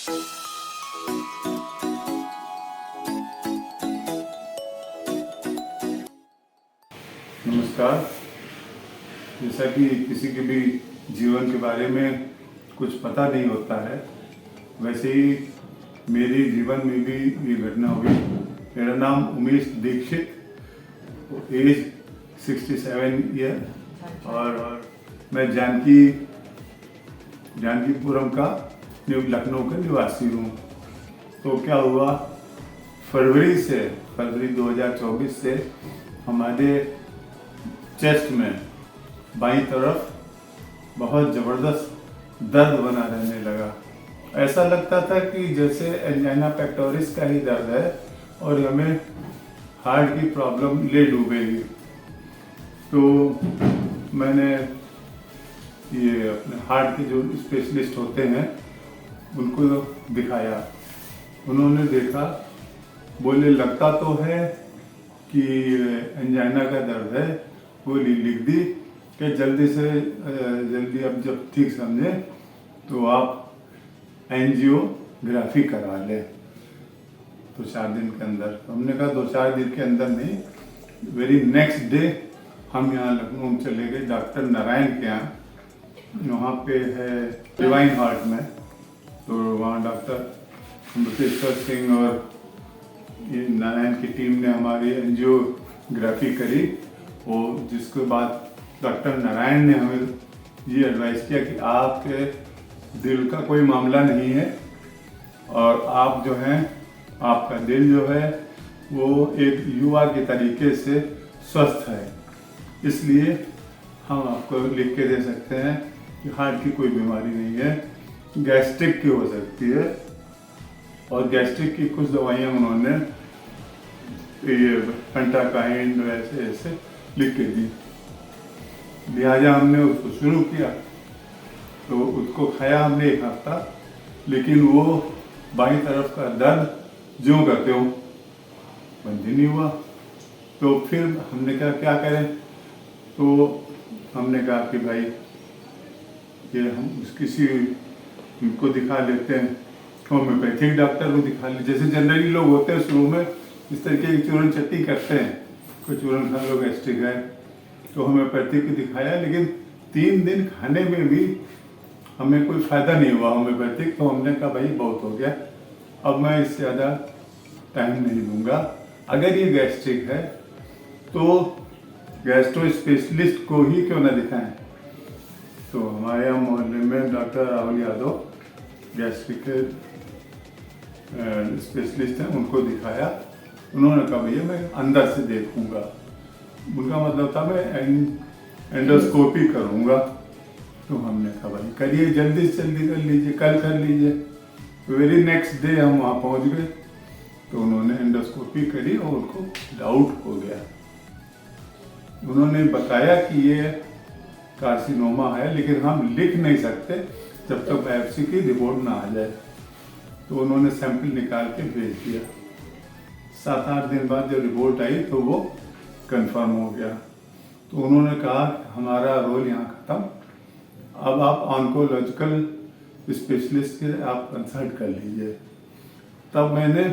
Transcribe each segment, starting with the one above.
नमस्कार। जैसा कि किसी के भी जीवन के बारे में कुछ पता नहीं होता है, वैसे ही मेरे जीवन में भी ये घटना हुई। मेरा नाम उमेश दीक्षित, एज 67 ईयर और मैं जानकीपुरम का लखनऊ का निवासी हूँ। तो क्या हुआ, फरवरी 2024 से हमारे चेस्ट में बाईं तरफ बहुत ज़बरदस्त दर्द बना रहने लगा। ऐसा लगता था कि जैसे एंजाइना पेक्टोरिस का ही दर्द है और हमें हार्ट की प्रॉब्लम ले डूबेगी। तो मैंने ये अपने हार्ट के जो स्पेशलिस्ट होते हैं उनको दिखाया। उन्होंने देखा, बोले लगता तो है कि एंजाइना का दर्द है, गोली लिख दी कि जल्दी अब जब ठीक समझे तो आप एंजियोग्राफी करा लें। तो 4 दिन के अंदर, हमने कहा 2-4 दिन के अंदर नहीं, वेरी नेक्स्ट डे हम यहाँ लखनऊ चले गए डॉक्टर नारायण के यहाँ। वहाँ पे है डिवाइन हार्ट में। तो वहाँ डॉक्टर अमृतेश्वर सिंह और ये नारायण की टीम ने हमारी एंजियोग्राफी करी। और जिसके बाद डॉक्टर नारायण ने हमें ये एडवाइस किया कि आपके दिल का कोई मामला नहीं है और आप जो हैं, आपका दिल जो है वो एक युवा के तरीके से स्वस्थ है, इसलिए हम आपको लिख के दे सकते हैं कि हार्ट की कोई बीमारी नहीं है, गैस्ट्रिक की हो सकती है। और गैस्ट्रिक की कुछ दवाइयाँ उन्होंने ये पेंटाकाइन ऐसे लिख के दी। लिहाजा हमने उसको शुरू किया। तो उसको खाया हमने 1 हफ्ता, लेकिन वो बाईं तरफ का दर्द ज्यों का त्यों बंद ही नहीं हुआ। तो फिर हमने कहा क्या करें। तो हमने कहा कि भाई ये हम किसी को दिखा लेते हैं, होम्योपैथिक डॉक्टर को दिखा ले। जैसे जनरली लोग होते हैं शुरू में इस तरीके की चूरन चट्टी करते हैं, कोई चूरन खा लो गैस्ट्रिक है, तो होम्योपैथिक को दिखाया, लेकिन 3 दिन खाने में भी हमें कोई फ़ायदा नहीं हुआ होम्योपैथिक। तो हमने कहा भाई बहुत हो गया, अब मैं इससे ज़्यादा टाइम नहीं दूंगा। अगर ये गैस्ट्रिक है तो गैस्ट्रो स्पेशलिस्ट को ही क्यों ना दिखाएं। तो हमारे यहाँ मोहल्ले में डॉक्टर राहुल यादव गैस्ट्रिक के स्पेशलिस्ट हैं, उनको दिखाया। उन्होंने कहा भैया मैं अंदर से देखूंगा। उनका मतलब था मैं एंडोस्कोपी करूंगा। तो हमने कहा भाई करिए, जल्दी से जल्दी कर लीजिए, कल कर लीजिए। वेरी नेक्स्ट डे हम वहाँ पहुँच गए। तो उन्होंने एंडोस्कोपी करी और उनको डाउट हो गया। उन्होंने बताया कि ये कार्सिनोमा है, लेकिन हम लिख नहीं सकते जब तक बायोप्सी की रिपोर्ट ना आ जाए। तो उन्होंने सैंपल निकाल के भेज दिया। 7-8 दिन बाद जब रिपोर्ट आई तो वो कंफर्म हो गया। तो उन्होंने कहा हमारा रोल यहाँ खत्म, अब आप ऑन्कोलॉजिकल स्पेशलिस्ट से आप कंसल्ट कर लीजिए। तब मैंने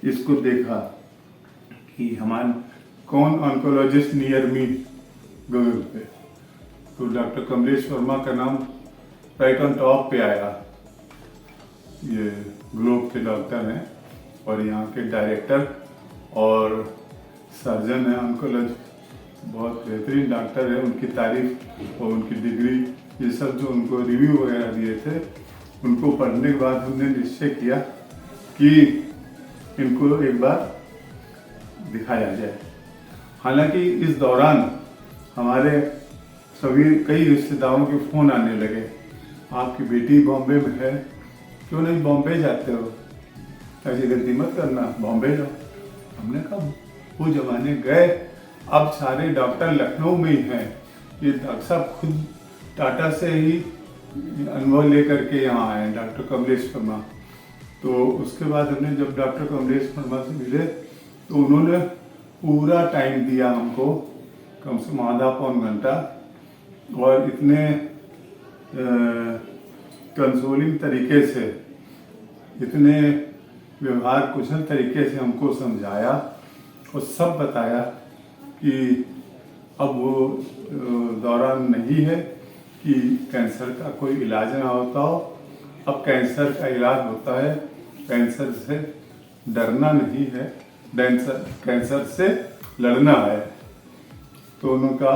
इसको देखा कि हमारे कौन ऑन्कोलॉजिस्ट नियर मी गूगल पे। तो डॉक्टर कमलेश वर्मा का नाम राइट ऑन टॉप पे आया। ये ग्लोब के डॉक्टर हैं और यहाँ के डायरेक्टर और सर्जन हैं, ऑन्कोलॉजिस्ट, बहुत बेहतरीन डॉक्टर है। उनकी तारीफ और उनकी डिग्री, ये सब जो उनको रिव्यू वगैरह दिए थे, उनको पढ़ने के बाद हमने निश्चय किया कि इनको एक बार दिखाया जाए। हालांकि इस दौरान हमारे कई रिश्तेदारों के फ़ोन आने लगे, आपकी बेटी बॉम्बे में है, क्यों नहीं बॉम्बे जाते हो, ऐसी गलती मत करना, बॉम्बे जाओ। हमने कहा वो जमाने गए, अब सारे डॉक्टर लखनऊ में ही हैं। ये डॉक्टर साहब खुद टाटा से ही अनुभव लेकर के यहाँ आए, डॉक्टर कमलेश वर्मा। तो उसके बाद हमने जब डॉक्टर कमलेश वर्मा से मिले तो उन्होंने पूरा टाइम दिया हमको, कम से कम आधा-पौन घंटा, और इतने कंसोलिंग तरीके से इतने व्यवहार कुशल तरीके से हमको समझाया और सब बताया कि अब वो दौरान नहीं है कि कैंसर का कोई इलाज ना होता हो। अब कैंसर का इलाज होता है, कैंसर से डरना नहीं है, कैंसर से लड़ना है। तो उनका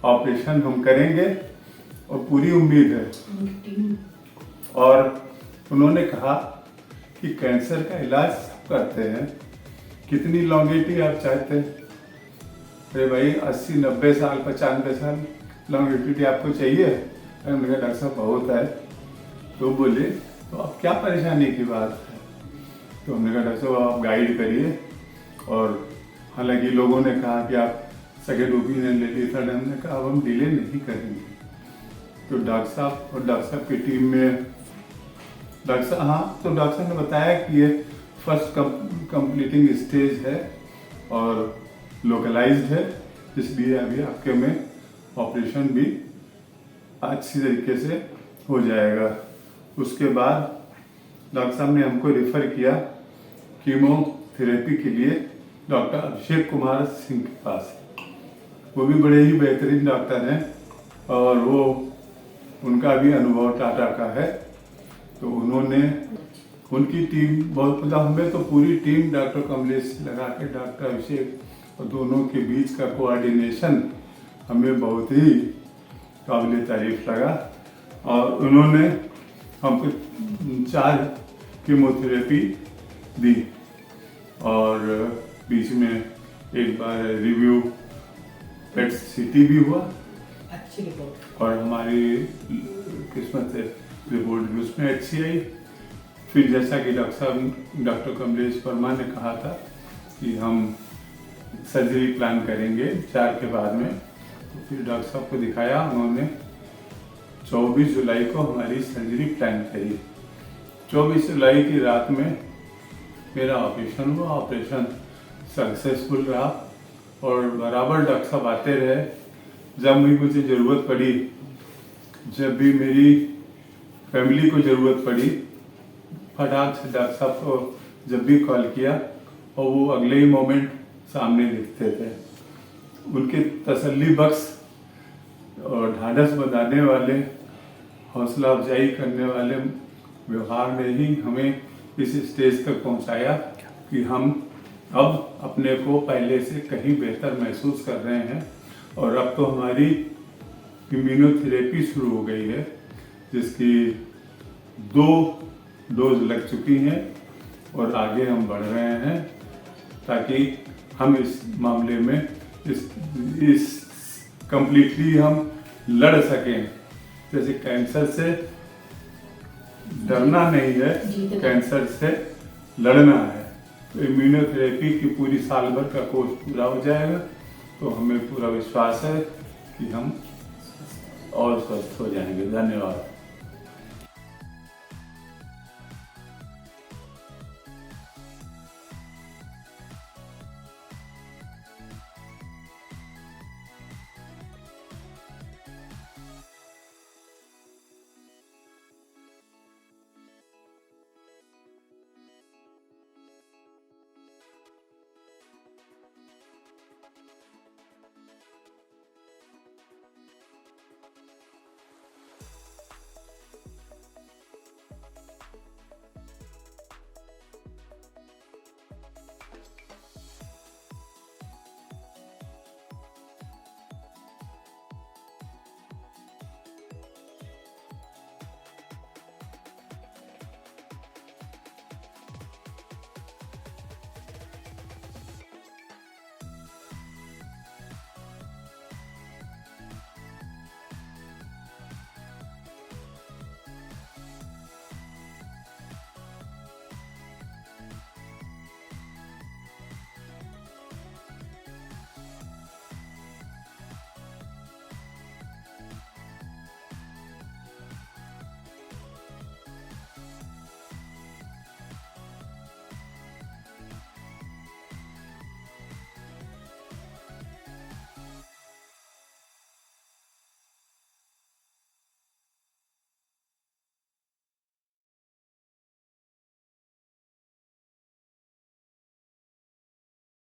ऑपरेशन हम करेंगे और पूरी उम्मीद है। और उन्होंने कहा कि कैंसर का इलाज सब करते हैं, कितनी लॉन्गेविटी आप चाहते हैं? अरे भाई 80, 90 साल, 95 साल लॉन्गेविटी आपको चाहिए? अरे मैंने कहा डॉक्टर साहब बहुत है। तो बोले तो अब क्या परेशानी की बात है? तो हमने कहा डॉक्टर साहब आप गाइड करिए। और हालांकि लोगों ने कहा कि आप सेकेंड ओपिनियन ले लिए था, हमने कहा अब हम डिले नहीं करेंगे। तो डॉक्टर साहब की टीम में डॉक्टर साहब ने बताया कि ये फर्स्ट कंप्लीटिंग स्टेज है और लोकलाइज्ड है, इसलिए अभी आपके में ऑपरेशन भी अच्छी तरीके से हो जाएगा। उसके बाद डॉक्टर साहब ने हमको रेफर किया कीमोथेरेपी के लिए डॉक्टर अभिषेक कुमार सिंह के पास। वो भी बड़े ही बेहतरीन डॉक्टर हैं और वो उनका भी अनुभव टाटा का है। तो उनकी टीम बहुत, मतलब हमें तो पूरी टीम डॉक्टर कमलेश लगा के डॉक्टर अभिषेक और दोनों के बीच का कोऑर्डिनेशन हमें बहुत ही काबिल तारीफ लगा। और उन्होंने हमको 4 कीमोथेरेपी दी और बीच में एक बार रिव्यू पेट सीटी भी हुआ, अच्छी रिपोर्ट, और हमारी किस्मत से रिपोर्ट भी उसमें अच्छी आई। फिर जैसा कि डॉक्टर कमलेश वर्मा ने कहा था कि हम सर्जरी प्लान करेंगे 4 के बाद में, तो फिर डॉक्टर साहब को दिखाया। उन्होंने 24 जुलाई को हमारी सर्जरी प्लान करी। 24 जुलाई की रात में मेरा ऑपरेशन हुआ। ऑपरेशन सक्सेसफुल रहा और बराबर डॉक्टर साहब आते रहे। जब भी मुझे ज़रूरत पड़ी, जब भी मेरी फैमिली को ज़रूरत पड़ी, फटाक से डॉक्टर साहब को जब भी कॉल किया और वो अगले ही मोमेंट सामने दिखते थे। उनके तसल्ली बख्श और ढाढ़स बंधाने वाले, हौसला अफजाई करने वाले व्यवहार ने ही हमें इस स्टेज तक पहुंचाया कि हम अब अपने को पहले से कहीं बेहतर महसूस कर रहे हैं। और अब तो हमारी इम्यूनोथेरेपी शुरू हो गई है, जिसकी 2 डोज लग चुकी हैं और आगे हम बढ़ रहे हैं ताकि हम इस मामले में इस कंप्लीटली हम लड़ सकें। जैसे कैंसर से डरना नहीं है, कैंसर से लड़ना है। तो इम्यूनोथेरेपी की पूरी साल भर का कोर्स पूरा हो जाएगा, तो हमें पूरा विश्वास है कि हम और स्वस्थ हो जाएंगे। धन्यवाद।